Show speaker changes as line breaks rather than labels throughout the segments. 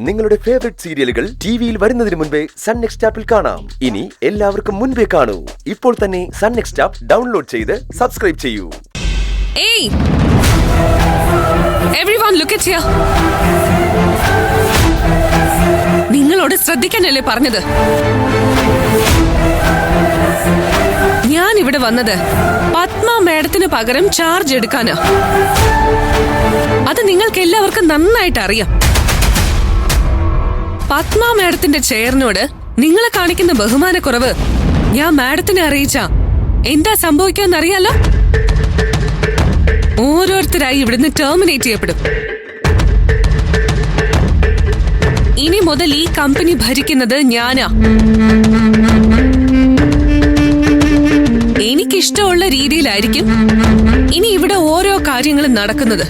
നിങ്ങളുടെ ഫേവറേറ്റ് സീരിയലുകൾ ടിവിയിൽ വരുന്നതിന് മുൻപേ സൺ നെക്സ്റ്റ് ആപ്പിൽ കാണാം. ഇനി എല്ലാവർക്കും മുൻപേ കാണൂ. ഇപ്പോൾ തന്നെ സൺ നെക്സ്റ്റ് ആപ്പ് ഡൗൺലോഡ് ചെയ്ത് സബ്സ്ക്രൈബ് ചെയ്യൂ.
Hey! Everyone look at here. നിങ്ങളോട് ശ്രദ്ധിക്കാനല്ലേ പറഞ്ഞത്? ഞാൻ ഇവിടെ വന്നത് പത്മ മാഡത്തിന് പകരം ചാർജ് എടുക്കാനാ. അത് നിങ്ങൾക്ക് എല്ലാവർക്കും നന്നായിട്ട് അറിയാം. പത്മ മാഡത്തിന്റെ ചെയറിനോട് നിങ്ങളെ കാണിക്കുന്ന ബഹുമാനക്കുറവ് ഞാൻ മാഡത്തിനെ അറിയിച്ച എന്താ സംഭവിക്കാന്നറിയാലോ? ഓരോരുത്തരായി ഇവിടുന്ന് ടെർമിനേറ്റ് ചെയ്യപ്പെടും. ഇനി മുതൽ ഈ കമ്പനി ഭരിക്കുന്നത് ഞാനാ. എനിക്കിഷ്ടമുള്ള രീതിയിലായിരിക്കും ഇനി ഇവിടെ ഓരോ കാര്യങ്ങളും നടക്കുന്നത്.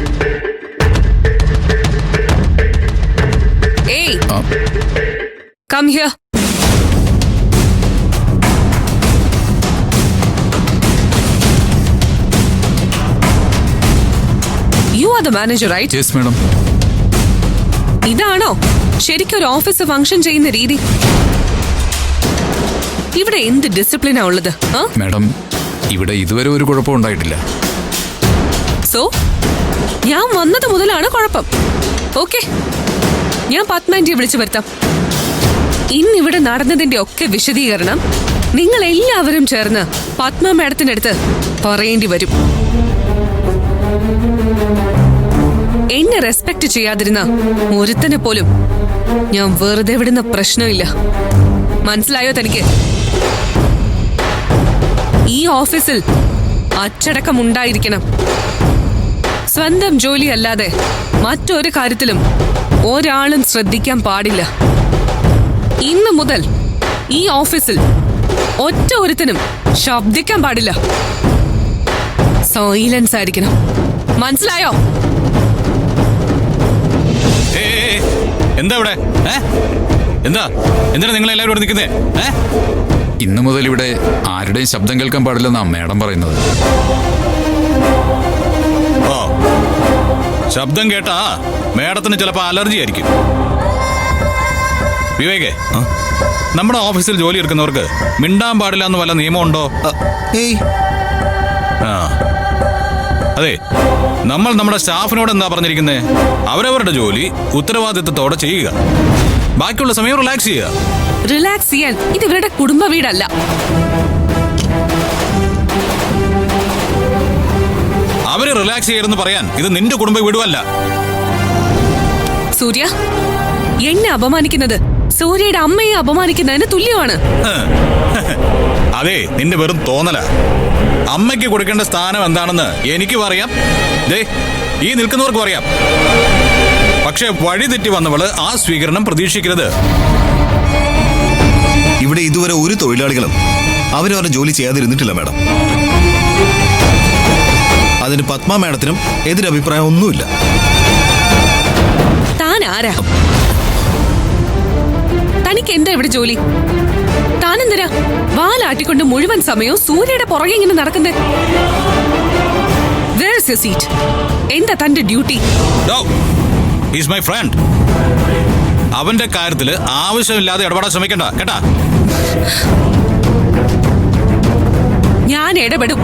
ഏയ്, come here. You are the manager, right?
Yes, madam.
ഇതാണോ ശരിക്കും ഒരു ഓഫീസ് ഫംഗ്ഷൻ ചെയ്യുന്ന രീതി? ഇവിടെ എന്ത് ഡിസിപ്ലിനാ ഉള്ളത്?
മാഡം, ഇവിടെ ഇതുവരെ ഒരു കുഴപ്പം ഉണ്ടായിട്ടില്ല.
സോ ഞാൻ വന്നത് മുതലാണ് കുഴപ്പം. ഓക്കെ, ഞാൻ പത്മാൻറ്റിയെ വിളിച്ചു വരുത്താം. ഇന്നിവിടെ നടന്നതിന്റെ ഒക്കെ വിശദീകരണം നിങ്ങൾ എല്ലാവരും ചേർന്ന് പത്മ മാഡത്തിന്റെ അടുത്ത് പറയേണ്ടി വരും. എന്നെ റെസ്പെക്ട് ചെയ്യാതിരുന്ന ഒരുത്തനെ പോലും ഞാൻ വെറുതെ വിടുന്ന പ്രശ്നമില്ല. മനസ്സിലായോ തനിക്ക്? ഈ ഓഫീസിൽ അച്ചടക്കം ഉണ്ടായിരിക്കണം. സ്വന്തം ജോലി അല്ലാതെ മറ്റൊരു കാര്യത്തിലും ഒരാളും ശ്രദ്ധിക്കാൻ പാടില്ല. ഇന്ന് മുതൽ ഈ ഓഫീസിൽ ഒറ്റ ഒരുത്തനും ശബ്ദിക്കാൻ പാടില്ല. സൈലൻസ് ആയിരിക്കണം. മനസ്സിലായോ?
എന്താ ഇവിടെ? എന്താ എന്തിനാ നിങ്ങൾ എല്ലാവരും ഇവിടെ നിൽക്കുന്നേ?
ഇന്നു മുതൽ ഇവിടെ ആരുടെയും ശബ്ദം കേൾക്കാൻ പാടില്ലെന്നാ മാഡം പറയുന്നത്.
ഓ, ശബ്ദം കേട്ടാ മേഡത്തിന് ചിലപ്പോ അലർജി ആയിരിക്കും. വിവേകേ, നമ്മുടെ ഓഫീസിൽ ജോലി എടുക്കുന്നവർക്ക് മിണ്ടാൻ പാടില്ല എന്ന് വല്ല നിയമമുണ്ടോ? അതെ, നമ്മൾ നമ്മുടെ സ്റ്റാഫിനോട് എന്താ പറഞ്ഞിരിക്കുന്നത്? അവരവരുടെ ജോലി ഉത്തരവാദിത്വത്തോടെ ചെയ്യുക, ബാക്കിയുള്ള സമയം റിലാക്സ് ചെയ്യുക.
റിലാക്സ് ചെയ്യാൻ ഇത് ഇവരുടെ കുടുംബ വീടല്ല.
അവര് റിലാക്സ് ചെയ്യരുതെന്ന് പറയാൻ ഇത് നിന്റെ കുടുംബ വീടുമല്ല.
സൂര്യ, എന്നെ അപമാനിക്കുന്നത് സൂര്യയുടെ അമ്മയെ അപമാനിക്കുന്നതിന് തുല്യമാണ്.
അതെ, നിന്റെ വെറും തോന്നല. അമ്മയ്ക്ക് കൊടുക്കേണ്ട സ്ഥാനം എന്താണെന്ന് എനിക്കും അറിയാം, ദേ ഈ നിൽക്കുന്നവർക്കും അറിയാം. പക്ഷെ വഴി തെറ്റി വന്നവള് ആ സ്വീകരണം പ്രതീക്ഷിക്കരുത്.
ഇവിടെ ഇതുവരെ ഒരു തൊഴിലാളികളും അവരവരുടെ ജോലി ചെയ്യാതിരുന്നിട്ടില്ല മാഡം. അതിന് പത്മ മാഡത്തിനും എതിരഭിപ്രായം ഒന്നുമില്ല.
താൻ ആരാ? തനിക്ക് എന്താ ഇവിടെ ജോലി? താനെന്തിനാ വാലാട്ടിക്കൊണ്ട് മുഴുവൻ സമയവും സൂര്യയുടെ പുറകെ ഇങ്ങനെ നടക്കുന്നേ? Where is your seat? എന്താ തന്റെ ഡ്യൂട്ടി?
He's my friend. അവന്റെ കാര്യത്തില് ആവശ്യമില്ലാതെ ഇടപെടാൻ ശ്രമിക്കണ്ട കേട്ടാ.
ഞാൻ ഇടപെടും.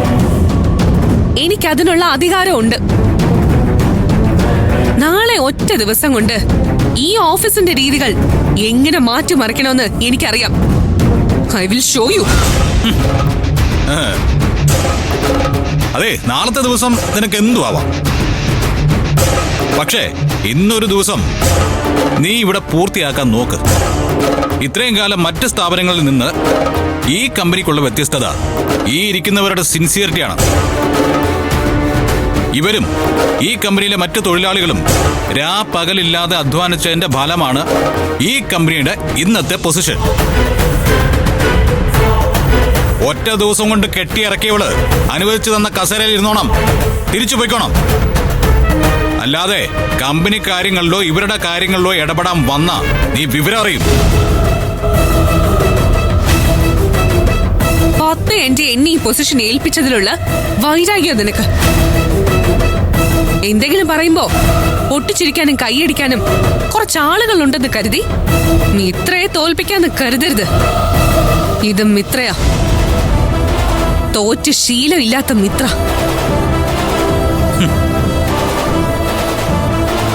എനിക്കതിനുള്ള അധികാരമുണ്ട്. നാളെ ഒറ്റ ദിവസം കൊണ്ട് ഈ ഓഫീസിന്റെ രീതികൾ എങ്ങനെ മാറ്റിമറിക്കണമെന്ന് എനിക്കറിയാം. I will show you.
അതെ, നാളത്തെ ദിവസം നിനക്ക് എന്തു ആവാം. പക്ഷേ ഇന്നൊരു ദിവസം നീ ഇവിടെ പൂർത്തിയാക്കാൻ നോക്ക്. ഇത്രയും കാലം മറ്റ് സ്ഥാപനങ്ങളിൽ നിന്ന് ഈ കമ്പനിക്കുള്ള വ്യത്യസ്തത ഈ ഇരിക്കുന്നവരുടെ സിൻസിയറിറ്റിയാണ്. ഇവരും ഈ കമ്പനിയിലെ മറ്റു തൊഴിലാളികളും പകലില്ലാതെ അധ്വാനിച്ചതിന്റെ ഫലമാണ് ഈ കമ്പനിയുടെ ഇന്നത്തെ പൊസിഷൻ. ഒറ്റ ദിവസം കൊണ്ട് കെട്ടിയിറക്കിയവള് അനുവദിച്ചു തന്ന കസേരയിൽ ഇരുന്നോണം, തിരിച്ചു പോയിക്കോണം. അല്ലാതെ കമ്പനി കാര്യങ്ങളിലോ ഇവരുടെ കാര്യങ്ങളിലോ ഇടപെടാൻ വന്ന നീ വിവരം അറിയും.
എന്നെ ഈ പൊസിഷൻ ഏൽപ്പിച്ചതിലുള്ള വൈരാഗ്യം നിനക്ക്. എന്തെങ്കിലും പറയുമ്പോ പൊട്ടിച്ചിരിക്കാനും കൈയടിക്കാനും കുറച്ചാളുകൾ ഉണ്ടെന്ന് കരുതി മിത്രയെ തോൽപ്പിക്കാന്ന് കരുതരുത്. ഇത് മിത്രയാ, തോറ്റ് ശീലമില്ലാത്ത മിത്ര.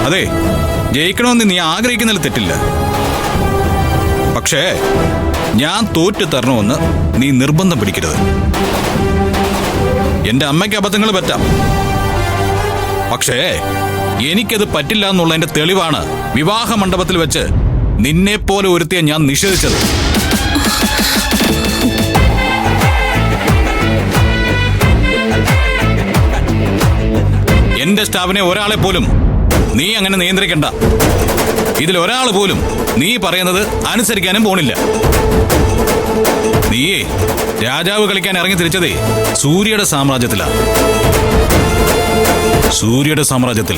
അതെ, ജയിക്കണമെന്ന് നീ ആഗ്രഹിക്കുന്നതിൽ തെറ്റില്ല. പക്ഷേ ഞാൻ തോറ്റു തരണമെന്ന് നീ നിർബന്ധം പിടിക്കരുത്. എന്റെ അമ്മയ്ക്ക് അബദ്ധങ്ങൾ പറ്റാം, പക്ഷേ എനിക്കത് പറ്റില്ല എന്നുള്ളതിന്റെ തെളിവാണ് വിവാഹ മണ്ഡപത്തിൽ വെച്ച് നിന്നെപ്പോലെ ഒരുത്തിയെ ഞാൻ നിഷേധിച്ചത്. എന്റെ സ്റ്റാഫിനെ ഒരാളെ പോലും നീ അങ്ങനെ നിയന്ത്രിക്കണ്ട. ഇതിൽ ഒരാൾ പോലും നീ പറയുന്നത് അനുസരിക്കാനും പോണില്ല. നീയേ രാജാവ് കളിക്കാൻ ഇറങ്ങി തിരിച്ചതേ സൂര്യയുടെ സാമ്രാജ്യത്തിലാ. സൂര്യയുടെ സാമ്രാജ്യത്തിൽ